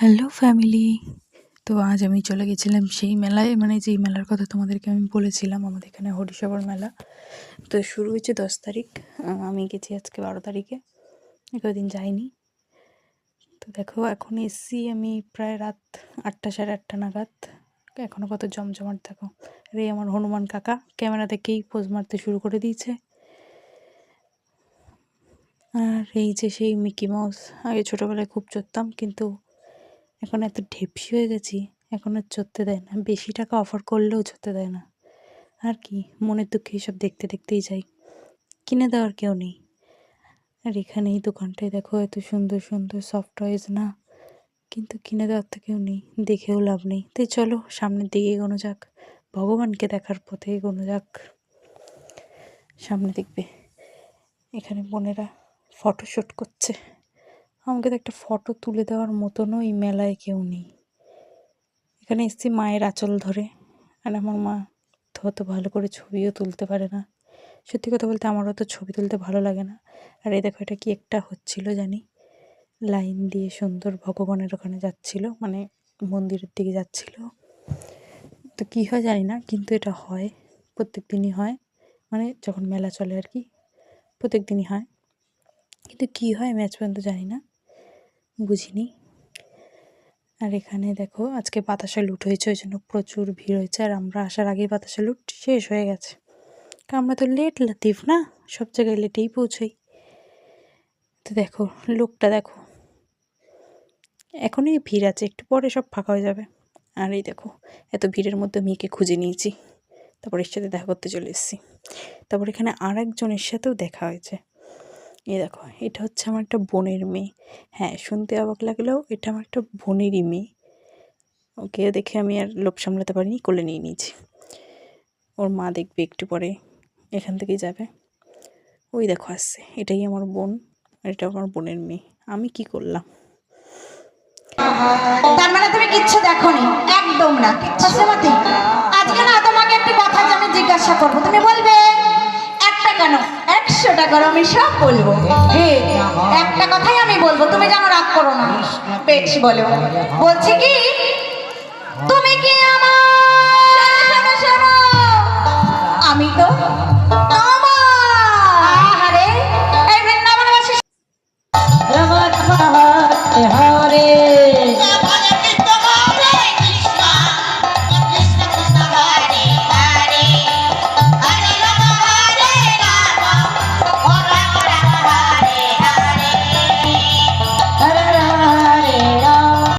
Hello family. তো আজ আমি চলে গেছিলাম সেই মেলায়, মানে যেই মেলার কথা তোমাদেরকে আমি বলেছিলাম। আমাদের এখানে হরিসভর মেলা তো শুরু হয়েছে 10 তারিখ। আমি গেছি আজকে 12 তারিখে, কদিন যাইনি। তো দেখো এখন এসছি আমি প্রায় রাত 8টা সাড়ে 8টা নাগাদ। এখনও কত জমজমাট দেখো। রে আমার হনুমান কাকা ক্যামেরা দেখেই পোজ মারতে শুরু করে দিয়েছে। আর এই যে সেই মিকি মাউস, আগে ছোটোবেলায় খুব চড়তাম, কিন্তু এখন এত ঢেপসি হয়ে গেছি, এখন আর চড়তে দেয় না। বেশি টাকা অফার করলেও চড়তে দেয় না। আর কি, মনের দুঃখে এইসব দেখতে দেখতেই যাই, কিনে দেওয়ার কেউ নেই। আর এখানে এই দোকানটায় দেখো এত সুন্দর সুন্দর সফট টয়েস না, কিন্তু কিনে দেওয়ার তো কেউ নেই, দেখেও লাভ নেই। তাই চলো সামনের দিকে এগোনো যাক, ভগবানকে দেখার পথে এগোনো যাক। সামনে দেখবে এখানে বোনেরা ফটোশ্যুট করছে, আমাকে তো একটা ফটো তুলে দেওয়ার মতনও এই মেলায় কেউ নেই। এখানে এসছি মায়ের আঁচল ধরে, আর আমার মা তো অত ভালো করে ছবিও তুলতে পারে না। সত্যি কথা বলতে আমারও তো ছবি তুলতে ভালো লাগে না। আর এই দেখো এটা কি একটা হচ্ছিল জানি, লাইন দিয়ে সুন্দর ভগবানের ওখানে যাচ্ছিল, মানে মন্দিরের দিকে যাচ্ছিল। তো কী হয় জানি না, কিন্তু এটা হয়, প্রত্যেক দিনই হয়, মানে যখন মেলা চলে আর কি, প্রত্যেক দিনই হয়। কিন্তু কী হয় আমি আজ পর্যন্ত জানি না, বুঝিনি। আর এখানে দেখো আজকে বাতাসা লুট হয়েছে, ওই জন্য প্রচুর ভিড় হয়েছে। আর আমরা আসার আগেই বাতাসা লুট শেষ হয়ে গেছে, কারণ আমরা তো লেট লাতিফ না, সব জায়গায় লেটেই পৌঁছই। তো দেখো লোকটা দেখো, এখনই ভিড় আছে, একটু পরে সব ফাঁকা হয়ে যাবে। আর এই দেখো এত ভিড়ের মধ্যে মেয়েকে খুঁজে নিয়েছি, তারপর এর সাথে দেখা করতে চলে এসেছি। তারপর এখানে আর একজনের সাথেও দেখা হয়েছে। এই দেখো এটা হচ্ছে আমার একটা বোনের মেয়ে। হ্যাঁ, শুনতে অবাক লাগলেও এটা আমার একটা বোনেরই মেয়ে। ওকে দেখে আমি আর লোভ সামলাতে পারিনি, কোলে নিয়ে নিয়েছি। ওর মা দেখবে একটু পরে, এখান থেকেই যাবে। ওই দেখো আসছে, এটাই আমার বোন, আর এটা আমার বোনের মেয়ে। আমি কি করলাম? তার মানে তুমি কিচ্ছু দেখোনি? একদম না। শাশুড়ি, আজকে না তোমাকে একটি কথা আমি জিজ্ঞাসা করবো, তুমি বলবে। একটা কেন, 100টা করো, আমি সব বলবো। একটা কথাই আমি বলবো, তুমি যেন রাগ করো না। বেশ বলো। বলছি কি, তুমি কি আমার, আমি তো